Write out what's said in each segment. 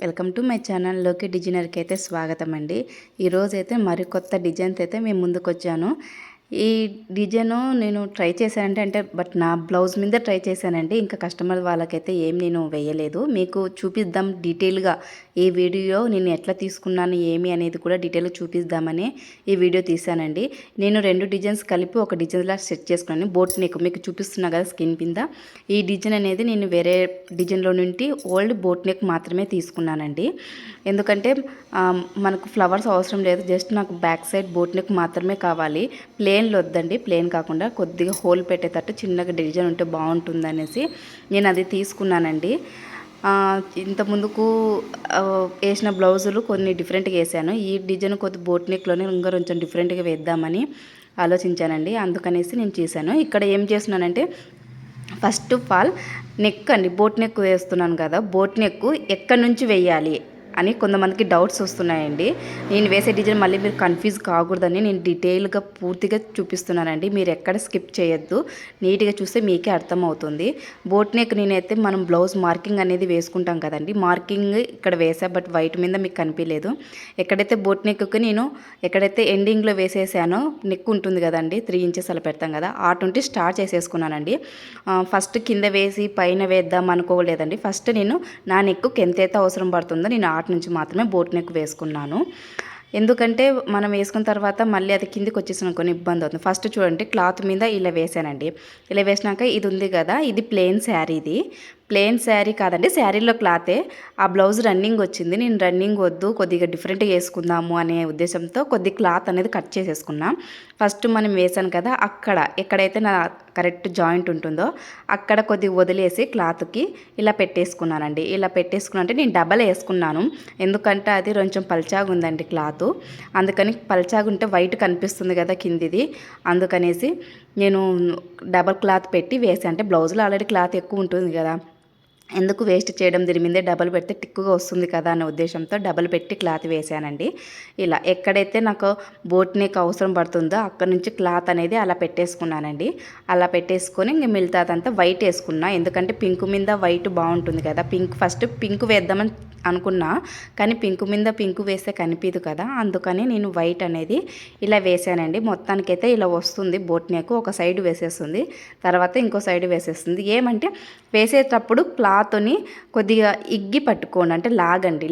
Welcome to my ఛానల్లోకి డిజైనర్కి అయితే స్వాగతం అండి. ఈరోజైతే మరికొత్త డిజైన్స్ అయితే మేము ముందుకు వచ్చాను. ఈ డిజైను నేను ట్రై చేశానంటే బట్ నా బ్లౌజ్ మీద ట్రై చేశానండి. ఇంకా కస్టమర్ వాళ్ళకైతే ఏం నేను వేయలేదు. మీకు చూపిద్దాం డీటెయిల్గా ఈ వీడియో నేను ఎట్లా తీసుకున్నాను ఏమి అనేది కూడా డీటెయిల్గా చూపిద్దామని ఈ వీడియో తీశానండి. నేను 2 డిజైన్స్ కలిపి ఒక డిజైన్లా సెట్ చేసుకున్నాను. బోట్ నెక్ మీకు చూపిస్తున్నా కదా స్కిన్ కింద. ఈ డిజైన్ అనేది నేను వేరే డిజైన్లో నుండి ఓల్డ్ బోట్ నెక్ మాత్రమే తీసుకున్నానండి. ఎందుకంటే మనకు ఫ్లవర్స్ అవసరం లేదు, జస్ట్ నాకు బ్యాక్ సైడ్ బోట్ నెక్ మాత్రమే కావాలి. ప్లేన్లో వద్దండి, ప్లేన్ కాకుండా కొద్దిగా హోల్ పెట్టేటట్టు చిన్నగా డిజైన్ ఉంటే బాగుంటుంది అనేసి నేను అది తీసుకున్నానండి. ఇంత ముందుకు వేసిన బ్లౌజులు కొన్ని డిఫరెంట్గా వేసాను. ఈ డిజైన్ కొద్ది బోట్ నెక్లోనే ఇంకా కొంచెం డిఫరెంట్గా వేద్దామని ఆలోచించానండి. అందుకనేసి నేను చేశాను. ఇక్కడ ఏం చేస్తున్నానంటే ఫస్ట్ ఆఫ్ ఆల్ నెక్ అండి, బోట్ నెక్ వేస్తున్నాను కదా, బోట్ నెక్ ఎక్కడి నుంచి వేయాలి అని కొంతమందికి డౌట్స్ వస్తున్నాయండి. నేను వేసే డిజైన్ మళ్ళీ మీరు కన్ఫ్యూజ్ కాకూడదని నేను డీటెయిల్గా పూర్తిగా చూపిస్తున్నానండి. మీరు ఎక్కడ స్కిప్ చేయొద్దు, నీట్గా చూస్తే మీకే అర్థమవుతుంది. బోట్ నెక్ నేనైతే మనం బ్లౌజ్ మార్కింగ్ అనేది వేసుకుంటాం కదండి, మార్కింగ్ ఇక్కడ వేసా, బట్ వైట్ మీద మీకు కనిపించలేదు. ఎక్కడైతే బోట్ నెక్కి నేను ఎక్కడైతే ఎండింగ్లో వేసేసానో నెక్ ఉంటుంది కదండి, 3 ఇంచెస్ అలా పెడతాం కదా, నుండి స్టార్ట్ చేసేసుకున్నానండి. ఫస్ట్ కింద వేసి పైన వేద్దాం అనుకోలేదండి. ఫస్ట్ నేను నా నెక్కు ఎంతైతే అవసరం పడుతుందో నేను నుంచి మాత్రమే బోట్ నెక్ వేసుకున్నాను. ఎందుకంటే మనం వేసుకున్న తర్వాత మళ్ళీ అది కిందికి వచ్చేసిన కొన్ని ఇబ్బంది అవుతుంది. ఫస్ట్ చూడండి, క్లాత్ మీద ఇలా వేసానండి. ఇలా వేసినాక ఇది ఉంది కదా, ఇది ప్లెయిన్ శారీ. ఇది ప్లెయిన్ శారీ కాదండి, శారీలో క్లాతే. ఆ బ్లౌజ్ రన్నింగ్ వచ్చింది. నేను రన్నింగ్ వద్దు, కొద్దిగా డిఫరెంట్గా వేసుకుందాము అనే ఉద్దేశంతో కొద్ది క్లాత్ అనేది కట్ చేసేసుకున్నాం. ఫస్ట్ మనం వేసాను కదా, ఎక్కడైతే నా కరెక్ట్ జాయింట్ ఉంటుందో అక్కడ కొద్దిగా వదిలేసి క్లాత్కి ఇలా పెట్టేసుకున్నానండి. ఇలా పెట్టేసుకున్నంటే నేను డబల్ వేసుకున్నాను, ఎందుకంటే అది కొంచెం పల్చాగా ఉందండి క్లాత్. అందుకని పల్చాగా ఉంటే వైట్ కనిపిస్తుంది కదా కిందిది, అందుకనేసి నేను డబల్ క్లాత్ పెట్టి వేసాను. అంటే బ్లౌజ్లో ఆల్రెడీ క్లాత్ ఎక్కువ ఉంటుంది కదా, ఎందుకు వేస్ట్ చేయడం, దీని మీదే డబల్ పెడితే టిక్కుగా వస్తుంది కదా అనే ఉద్దేశంతో డబల్ పెట్టి క్లాత్ వేసానండి. ఇలా ఎక్కడైతే నాకు బోట్ నెక్ అవసరం పడుతుందో అక్కడ నుంచి క్లాత్ అనేది అలా పెట్టేసుకున్నానండి. అలా పెట్టేసుకొని ఇంక మిగతాదంతా వైట్ వేసుకున్నా, ఎందుకంటే పింక్ మీద వైట్ బాగుంటుంది కదా. ఫస్ట్ పింక్ వేద్దామని అనుకున్నా, కానీ పింక్ మీద పింక్ వేస్తే కనిపించదు కదా, అందుకని నేను వైట్ అనేది ఇలా వేసానండి. మొత్తానికైతే ఇలా వస్తుంది బోట్ నెక్. ఒక సైడ్ వేసేస్తుంది, తర్వాత ఇంకో సైడ్ వేసేస్తుంది. ఏమంటే వేసేటప్పుడు క్లాత్ని కొద్దిగా ఇగ్గి పట్టుకోండి, అంటే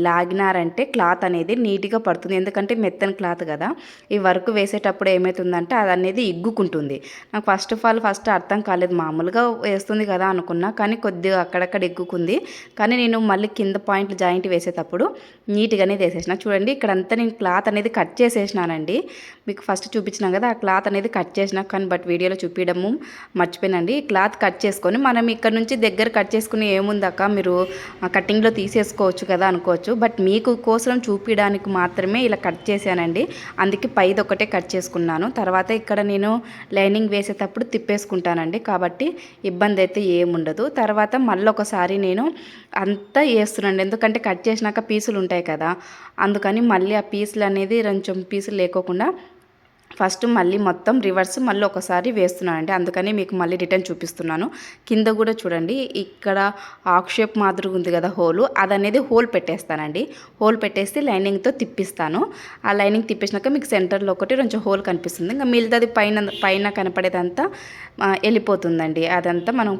లాగినారంటే క్లాత్ అనేది నీట్గా పడుతుంది. ఎందుకంటే మెత్తని క్లాత్ కదా, ఈ వర్క్ వేసేటప్పుడు ఏమవుతుందంటే అది అనేది ఇగ్గుకుంటుంది. నాకు ఫస్ట్ అర్థం కాలేదు, మామూలుగా వేస్తుంది కదా అనుకున్నా, కానీ కొద్దిగా అక్కడక్కడ ఇగ్గుకుంది. కానీ నేను మళ్ళీ కింద పాయింట్లు జాయింట్ వేసేటప్పుడు నీట్గానే వేసేసిన. చూడండి, ఇక్కడంతా నేను క్లాత్ అనేది కట్ చేసేసినానండి. మీకు ఫస్ట్ చూపించినాం కదా, ఆ క్లాత్ అనేది కట్ చేసిన, కానీ బట్ వీడియోలో చూపించడము మర్చిపోయినండి. క్లాత్ కట్ చేసుకొని మనం ఇక్కడ నుంచి దగ్గర కట్ చేసుకుని ఏముందాక మీరు కటింగ్లో తీసేసుకోవచ్చు కదా అనుకోవచ్చు, బట్ మీకు కోసం చూపించడానికి మాత్రమే ఇలా కట్ చేశానండి. అందుకే పైది ఒకటే కట్ చేసుకున్నాను. తర్వాత ఇక్కడ నేను లైనింగ్ వేసేటప్పుడు తిప్పేసుకుంటానండి, కాబట్టి ఇబ్బంది అయితే ఏముండదు. తర్వాత మళ్ళీ ఒకసారి నేను అంతా వేస్తున్నాను, ఎందుకంటే కట్ చేసినాక పీసులు ఉంటాయి కదా, అందుకని మళ్ళీ ఆ పీసులు అనేది కొంచెం పీసులు లేకోకుండా ఫస్ట్ మళ్ళీ మొత్తం రివర్స్ మళ్ళీ ఒకసారి వేస్తున్నానండి. అందుకని మీకు మళ్ళీ రిటర్న్ చూపిస్తున్నాను. కింద కూడా చూడండి, ఇక్కడ ఆక్ షేప్ మాదిరి ఉంది కదా హోలు, అదనేది హోల్ పెట్టేస్తానండి. హోల్ పెట్టేసి లైనింగ్తో తిప్పిస్తాను. ఆ లైనింగ్ తిప్పేసినాక మీకు సెంటర్లో ఒకటి కొంచెం హోల్ కనిపిస్తుంది. ఇంకా మిగతాది పైన కనపడేదంతా వెళ్ళిపోతుందండి. అదంతా మనం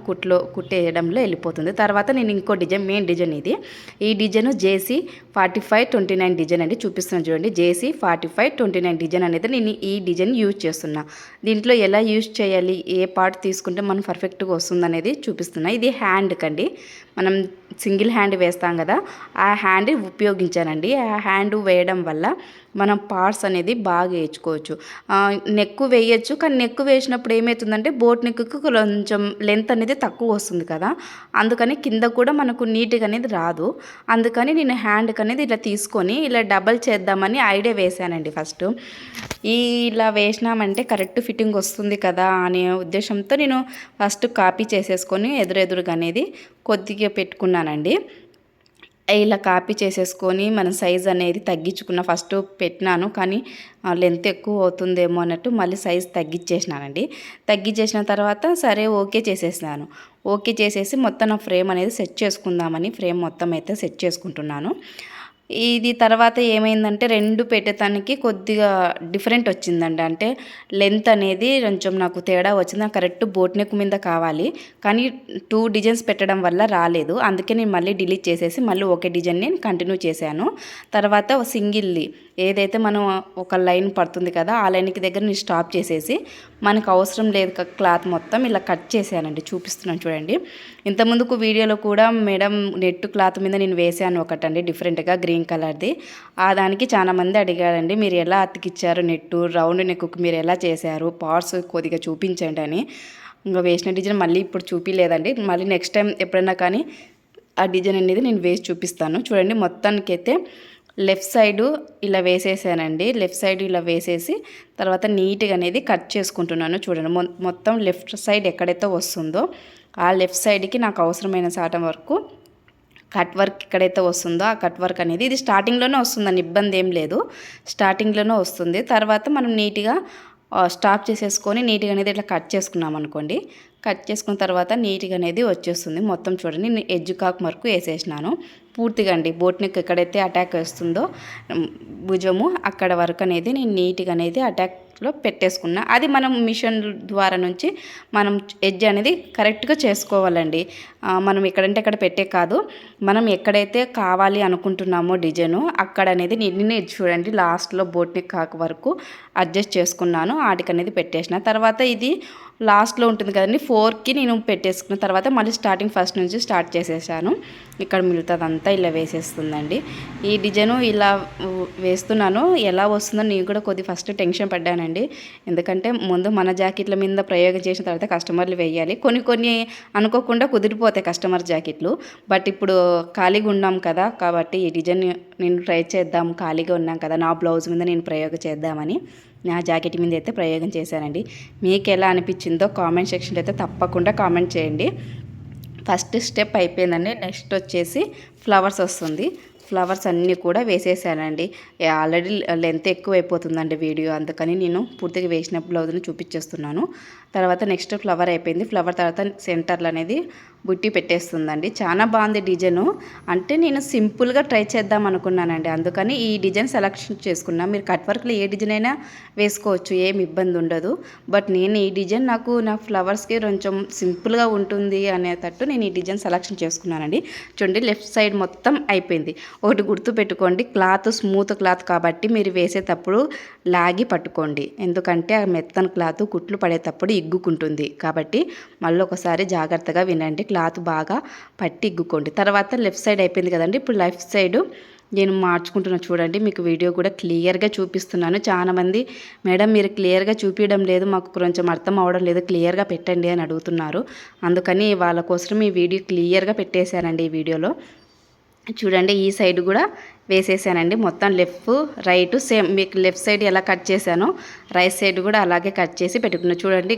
కుట్టేయడంలో వెళ్ళిపోతుంది. తర్వాత నేను ఇంకో మెయిన్ డిజైన్ ఇది. ఈ డిజైన్ JC 4529 డిజైన్ అండి, చూపిస్తున్నాను చూడండి. JC 4529 డిజైన్ అనేది నేను ఈ డిజైన్ యూజ్ చేస్తున్నా. దీంట్లో ఎలా యూజ్ చేయాలి, ఏ పార్ట్ తీసుకుంటే మనం పర్ఫెక్ట్గా వస్తుంది అనేది చూపిస్తున్నా. ఇది హ్యాండ్ కండి, మనం సింగిల్ హ్యాండ్ వేస్తాం కదా, ఆ హ్యాండ్ ఉపయోగించానండి. ఆ హ్యాండ్ వేయడం వల్ల మనం పార్ట్స్ అనేది బాగా వేయించుకోవచ్చు. నెక్ వేయచ్చు, కానీ నెక్ వేసినప్పుడు ఏమవుతుందంటే బోట్ నెక్కు కొంచెం లెంత్ అనేది తక్కువ వస్తుంది కదా, అందుకని కింద కూడా మనకు నీట్గా అనేది రాదు. అందుకని నేను హ్యాండ్కి అనేది ఇలా తీసుకొని ఇలా డబల్ చేద్దామని ఐడియా వేసానండి. ఫస్ట్ ఇలా వేసినామంటే కరెక్ట్ ఫిట్టింగ్ వస్తుంది కదా అనే ఉద్దేశంతో నేను ఫస్ట్ కాపీ చేసేసుకొని ఎదురుగా అనేది కొద్దిగా పెట్టుకున్నానండి. ఇలా కాపీ చేసేసుకొని మనం సైజ్ అనేది తగ్గించుకున్న. ఫస్ట్ పెట్టినాను కానీ లెంత్ ఎక్కువ అవుతుందేమో అన్నట్టు మళ్ళీ సైజ్ తగ్గించేసినానండి. తగ్గించేసిన తర్వాత సరే ఓకే చేసేసినాను. ఓకే చేసేసి మొత్తం నా ఫ్రేమ్ అనేది సెట్ చేసుకుందామని ఫ్రేమ్ మొత్తం అయితే సెట్ చేసుకుంటున్నాను. ఇది తర్వాత ఏమైందంటే 2 పెట్టేదానికి కొద్దిగా డిఫరెంట్ వచ్చిందండి. అంటే లెంత్ అనేది కొంచెం నాకు తేడా వచ్చింది. నాకు కరెక్ట్ బోట్ నెక్ మీద కావాలి కానీ 2 డిజైన్స్ పెట్టడం వల్ల రాలేదు. అందుకే నేను మళ్ళీ డిలీట్ చేసేసి మళ్ళీ ఒకే డిజైన్ని కంటిన్యూ చేశాను. తర్వాత సింగిల్ది ఏదైతే మనం ఒక లైన్ పడుతుంది కదా ఆ లైన్కి దగ్గర నేను స్టాప్ చేసేసి మనకు అవసరం లేదు క్లాత్ మొత్తం ఇలా కట్ చేశానండి. చూపిస్తున్నాను చూడండి. ఇంతకుముందుకు వీడియోలో కూడా మేడం నెట్ క్లాత్ మీద నేను వేసాను ఒకటండి డిఫరెంట్గా గ్రీన్ కలర్ది. ఆ దానికి చాలామంది అడిగారండి మీరు ఎలా అతికిచ్చారు నెట్టు రౌండ్ నెక్కు మీరు ఎలా చేశారు పార్ట్స్ కొద్దిగా చూపించండి అని. ఇంకా వేసిన డిజైన్ మళ్ళీ ఇప్పుడు చూపించలేదండి. మళ్ళీ నెక్స్ట్ టైం ఎప్పుడైనా కానీ ఆ డిజైన్ అనేది నేను వేసి చూపిస్తాను. చూడండి మొత్తానికైతే లెఫ్ట్ సైడు ఇలా వేసేసానండి. లెఫ్ట్ సైడ్ ఇలా వేసేసి తర్వాత నీట్గా అనేది కట్ చేసుకుంటున్నాను. చూడండి మొత్తం లెఫ్ట్ సైడ్ ఎక్కడైతే వస్తుందో ఆ లెఫ్ట్ సైడ్కి నాకు అవసరమైన శాతం వరకు కట్ వర్క్ ఎక్కడైతే వస్తుందో ఆ కట్ వర్క్ అనేది ఇది స్టార్టింగ్లోనే వస్తుందని ఇబ్బంది ఏం లేదు. స్టార్టింగ్లోనే వస్తుంది. తర్వాత మనం నీట్గా స్టాప్ చేసేసుకొని నీట్గా అనేది ఇట్లా కట్ చేసుకున్నాం అనుకోండి. కట్ చేసుకున్న తర్వాత నీట్గా అనేది వచ్చేస్తుంది. మొత్తం చూడండి నేను ఎడ్జ్ కాక్ వరకు వేసేసినాను పూర్తిగా అండి. బోట్ నెక్ ఎక్కడైతే అటాక్ వస్తుందో భుజము అక్కడ వరకు అనేది నేను నీట్గా అనేది అటాక్లో పెట్టేసుకున్నా. అది మనం మిషన్ ద్వారా నుంచి మనం ఎడ్జ్ అనేది కరెక్ట్గా చేసుకోవాలండి. మనం ఎక్కడంటే అక్కడ పెట్టే కాదు, మనం ఎక్కడైతే కావాలి అనుకుంటున్నామో డిజైను అక్కడ అనేది నేను ఎడ్జ్ చూడండి లాస్ట్లో బోట్ నెక్ కాక్ వరకు అడ్జస్ట్ చేసుకున్నాను. ఆటికి అనేది పెట్టేసిన తర్వాత ఇది లాస్ట్లో ఉంటుంది కదండి 4కి నేను పెట్టేసుకున్న తర్వాత మళ్ళీ స్టార్టింగ్ ఫస్ట్ నుంచి స్టార్ట్ చేసేసాను. ఇక్కడ మిగతాదంతా ఇలా వేసేస్తుందండి. ఈ డిజైను ఇలా వేస్తున్నాను. ఎలా వస్తుందో నేను కూడా కొద్ది ఫస్ట్ టెన్షన్ పడ్డానండి. ఎందుకంటే ముందు మన జాకెట్ల మీద ప్రయోగం చేసిన తర్వాత కస్టమర్లు వేయాలి. కొన్ని అనుకోకుండా కుదిరిపోతాయి కస్టమర్ జాకెట్లు. బట్ ఇప్పుడు ఖాళీగా ఉన్నాం కదా కాబట్టి ఈ డిజైన్ నేను ట్రై చేద్దాం, ఖాళీగా ఉన్నాం కదా నా బ్లౌజ్ మీద నేను ప్రయోగం చేద్దామని నా జాకెట్ మీద అయితే ప్రయోగం చేశానండి. మీకు ఎలా అనిపించిందో కామెంట్ సెక్షన్లో అయితే తప్పకుండా కామెంట్ చేయండి. ఫస్ట్ స్టెప్ అయిపోయిందండి. నెక్స్ట్ వచ్చేసి ఫ్లవర్స్ వస్తుంది. ఫ్లవర్స్ అన్నీ కూడా వేసేసానండి. ఆల్రెడీ లెంత్ ఎక్కువ అయిపోతుందండి వీడియో, అందుకని నేను పూర్తిగా వేసిన బ్లౌజ్ని చూపించేస్తున్నాను. తర్వాత నెక్స్ట్ ఫ్లవర్ అయిపోయింది. ఫ్లవర్ తర్వాత సెంటర్లు అనేది బుట్టి పెట్టేస్తుందండి. చాలా బాగుంది డిజైను. అంటే నేను సింపుల్గా ట్రై చేద్దాం అనుకున్నానండి, అందుకని ఈ డిజైన్ సెలెక్షన్ చేసుకున్నా. మీరు కట్ వర్క్లో ఏ డిజైన్ అయినా వేసుకోవచ్చు, ఏమి ఇబ్బంది ఉండదు. బట్ నేను ఈ డిజైన్ నా ఫ్లవర్స్కి కొంచెం సింపుల్గా ఉంటుంది అనేటట్టు నేను ఈ డిజైన్ సెలెక్షన్ చేసుకున్నానండి. చూడండి లెఫ్ట్ సైడ్ మొత్తం అయిపోయింది. ఒకటి గుర్తు పెట్టుకోండి, క్లాత్ స్మూత్ క్లాత్ కాబట్టి మీరు వేసేటప్పుడు లాగి పట్టుకోండి. ఎందుకంటే ఆ మెత్తని క్లాత్ కుట్లు పడేటప్పుడు ఇగ్గుకుంటుంది కాబట్టి మళ్ళీ ఒకసారి జాగ్రత్తగా వినండి. క్లాత్ బాగా పట్టి ఇగ్గుకోండి. తర్వాత లెఫ్ట్ సైడ్ అయిపోయింది కదండి. ఇప్పుడు లెఫ్ట్ సైడు నేను మార్చుకుంటున్నా చూడండి. మీకు వీడియో కూడా క్లియర్గా చూపిస్తున్నాను. చాలామంది మేడం మీరు క్లియర్గా చూపించడం లేదు, మాకు కొంచెం అర్థం అవడం లేదు, క్లియర్గా పెట్టండి అని అడుగుతున్నారు. అందుకని వాళ్ళ కోసం ఈ వీడియో క్లియర్గా పెట్టేశానండి. ఈ వీడియోలో చూడండి ఈ సైడ్ కూడా వేసేసానండి. మొత్తం లెఫ్ట్ రైట్ సేమ్ మీకు లెఫ్ట్ సైడ్ ఎలా కట్ చేశానో రైట్ సైడ్ కూడా అలాగే కట్ చేసి పెట్టుకున్నాను. చూడండి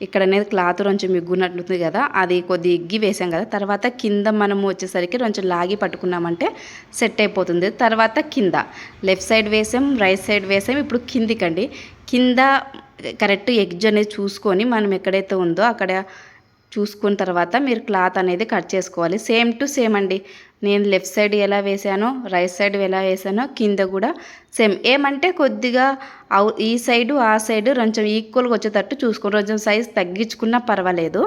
ఇక్కడ అనేది క్లాత్ కొంచెం ఇగ్గునట్లుంది కదా, అది కొద్ది ఇగ్గి వేసాం కదా. తర్వాత కింద మనము వచ్చేసరికి కొంచెం లాగి పట్టుకున్నామంటే సెట్ అయిపోతుంది. తర్వాత కింద లెఫ్ట్ సైడ్ వేసాం, రైట్ సైడ్ వేసాం. ఇప్పుడు కిందికండి, కింద కరెక్ట్ ఎడ్జ్ అనేది చూసుకొని మనం ఎక్కడైతే ఉందో అక్కడ చూసుకున్న తర్వాత మీరు క్లాత్ అనేది కట్ చేసుకోవాలి. సేమ్ టు సేమ్ అండి. నేను లెఫ్ట్ సైడ్ ఎలా వేసానో రైట్ సైడ్ ఎలా వేసానో కింద కూడా సేమ్. ఏమంటే కొద్దిగా ఈ సైడు ఆ సైడు కొంచెం ఈక్వల్గా వచ్చేటట్టు చూసుకోండి. కొంచెం సైజ్ తగ్గించుకున్నా పర్వాలేదు.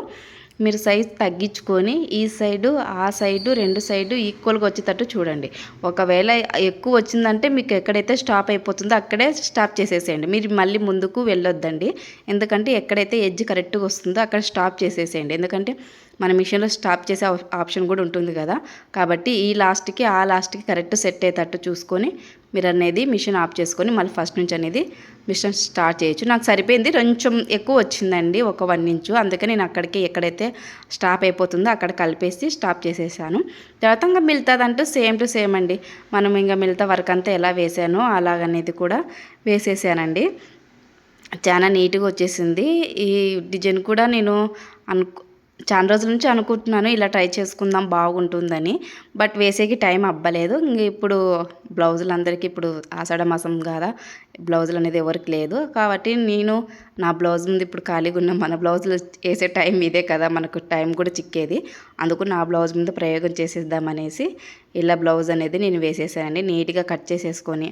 మీరు సైజ్ తగ్గించుకొని ఈ సైడు ఆ సైడు రెండు సైడు ఈక్వల్గా వచ్చేటట్టు చూడండి. ఒకవేళ ఎక్కువ వచ్చిందంటే మీకు ఎక్కడైతే స్టాప్ అయిపోతుందో అక్కడే స్టాప్ చేసేసేయండి. మీరు మళ్ళీ ముందుకు వెళ్ళొద్దండి. ఎందుకంటే ఎక్కడైతే ఎడ్జ్ కరెక్ట్గా వస్తుందో అక్కడ స్టాప్ చేసేసేయండి. ఎందుకంటే మన మిషన్లో స్టాప్ చేసే ఆప్షన్ కూడా ఉంటుంది కదా, కాబట్టి ఈ లాస్ట్కి ఆ లాస్ట్కి కరెక్ట్ సెట్ అయ్యేటట్టు చూసుకొని మీరు అనేది మిషన్ ఆఫ్ చేసుకొని మళ్ళీ ఫస్ట్ నుంచి అనేది మిషన్ స్టార్ట్ చేయొచ్చు. నాకు సరిపోయింది, కొంచెం ఎక్కువ వచ్చిందండి, ఒక 1 ఇంచు. అందుకని నేను అక్కడికి ఎక్కడైతే స్టాప్ అయిపోతుందో అక్కడ కలిపేసి స్టాప్ చేసేసాను. తర్వాత ఇంకా మిగతాదంటూ సేమ్ టు సేమ్ అండి. మనం ఇంకా మిగతా వర్క్ అంతా ఎలా వేసానో అలాగనేది కూడా వేసేసానండి. చాలా నీట్గా వచ్చేసింది. ఈ డిజైన్ కూడా నేను చాలా రోజుల నుంచి అనుకుంటున్నాను ఇలా ట్రై చేసుకుందాం బాగుంటుందని. బట్ వేసేకి టైం అవ్వలేదు. ఇంక ఇప్పుడు బ్లౌజులందరికీ ఇప్పుడు ఆషాఢ మాసం కదా! బ్లౌజులనేది ఎవరికి లేదు. కాబట్టి నేను నా బ్లౌజ్ మీద ఇప్పుడు ఖాళీగున్న మన బ్లౌజులు ఏసే టైం ఇదే కదా! మనకు టైం కూడా చిక్కేది. అందుకు నా బ్లౌజ్ మీద ప్రయోగం చేసేద్దామనేసి ఇలా బ్లౌజ్ అనేది నేను వేసేసానండి. నీట్‌గా కట్ చేసేసుకొని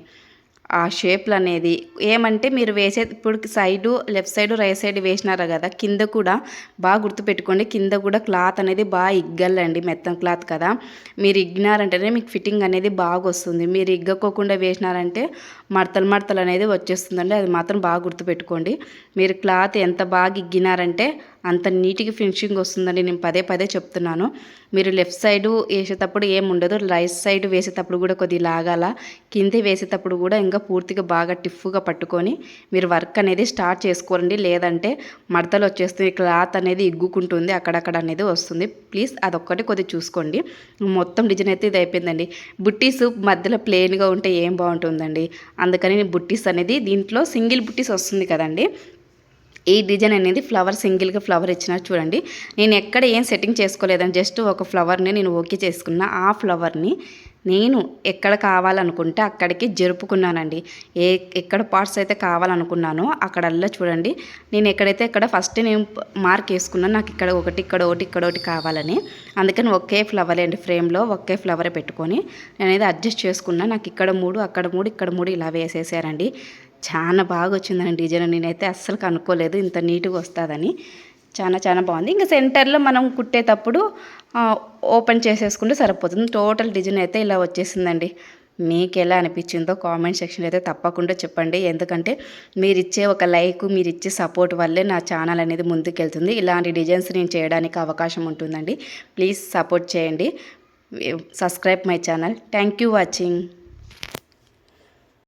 ఆ షేప్‌లనేది ఏమంటే మీరు వేసే ఇప్పుడు side left side, right side వేసినారు కదా! కింద కూడా బాగా గుర్తుపెట్టుకోండి. కింద కూడా క్లాత్ అనేది బాగా ఇగ్గాలండి. మెత్తని క్లాత్ కదా! మీరు ఇగ్గినారంటేనే మీకు ఫిట్టింగ్ అనేది బాగొస్తుంది. మీరు ఇగ్గకోకుండా వేసినారంటే మడతలు మడతలు అనేది వచ్చేస్తుందండి. అది మాత్రం బాగా గుర్తుపెట్టుకోండి. మీరు క్లాత్ ఎంత బాగా ఇగ్గినారంటే అంత నీట్‌గా ఫినిషింగ్ వస్తుందండి. నేను పదే పదే చెప్తున్నాను. మీరు లెఫ్ట్ సైడు ఏసేటప్పుడు ఏముండదు. రైట్ సైడ్ వేసేటప్పుడు కూడా కొద్దిగా లాగాల. కింద వేసేటప్పుడు కూడా ఇంకా పూర్తిగా బాగా టిఫ్‌గా పట్టుకొని మీరు వర్క్ అనేది స్టార్ట్ చేసుకోండి. లేదంటే మడతలు వచ్చేస్తుంది. క్లాత్ అనేది ఇగ్గుకుంటుంది. అక్కడక్కడ అనేది వస్తుంది. ప్లీజ్ అదొక్కటి కొద్దిగా చూసుకోండి. మొత్తం డిజైన్ అయితే ఇది అయిపోయిందండి. బుట్టీస్ మధ్యలో ప్లెయిన్‌గా ఉంటే ఏం బాగుంటుందండి. అందుకని నేను బుట్టీస్ అనేది దీంట్లో సింగిల్ బుట్టీస్ వస్తుంది కదండీ! ఈ డిజైన్ అనేది సింగిల్‌గా ఫ్లవర్ ఇచ్చినారు చూడండి. నేను ఎక్కడ ఏం సెట్టింగ్ చేసుకోలేదండి. జస్ట్ ఒక ఫ్లవర్‌ని నేను ఓకే చేసుకున్న. ఆ ఫ్లవర్‌ని నేను ఎక్కడ కావాలనుకుంటే అక్కడికి జరుపుకున్నానండి. ఎక్కడ పార్ట్స్ అయితే కావాలనుకున్నానో అక్కడల్లా చూడండి. నేను ఎక్కడైతే ఫస్ట్ నేను మార్క్ వేసుకున్నాను. నాకు ఇక్కడ ఒకటి, ఇక్కడ ఒకటి, ఇక్కడ ఒకటి కావాలని. అందుకని ఒకే ఫ్లవరే అండి, ఫ్రేమ్‌లో ఒకే ఫ్లవరే పెట్టుకొని నేనైతే అడ్జస్ట్ చేసుకున్నా. నాకు ఇక్కడ 3, అక్కడ 3, ఇక్కడ 3 ఇలా వేసేసారండి. చాలా బాగా వచ్చిందండి డిజైన్. నేనైతే అస్సలు అనుకోలేదు ఇంత నీట్‌గా వస్తుందని. చాలా బాగుంది. ఇంకా సెంటర్‌లో మనం కుట్టేటప్పుడు ఓపెన్ చేసేసుకుంటే సరిపోతుంది. టోటల్ డిజైన్ అయితే ఇలా వచ్చేసిందండి. మీకు ఎలా అనిపించిందో కామెంట్ సెక్షన్‌లో అయితే తప్పకుండా చెప్పండి. ఎందుకంటే మీరిచ్చే ఒక లైక్, మీరిచ్చే సపోర్ట్ వల్లే నా ఛానల్ అనేది ముందుకెళ్తుంది. ఇలాంటి డిజైన్స్ నేను చేయడానికి అవకాశం ఉంటుందండి. ప్లీజ్ సపోర్ట్ చేయండి. Subscribe my channel. Thank you watching.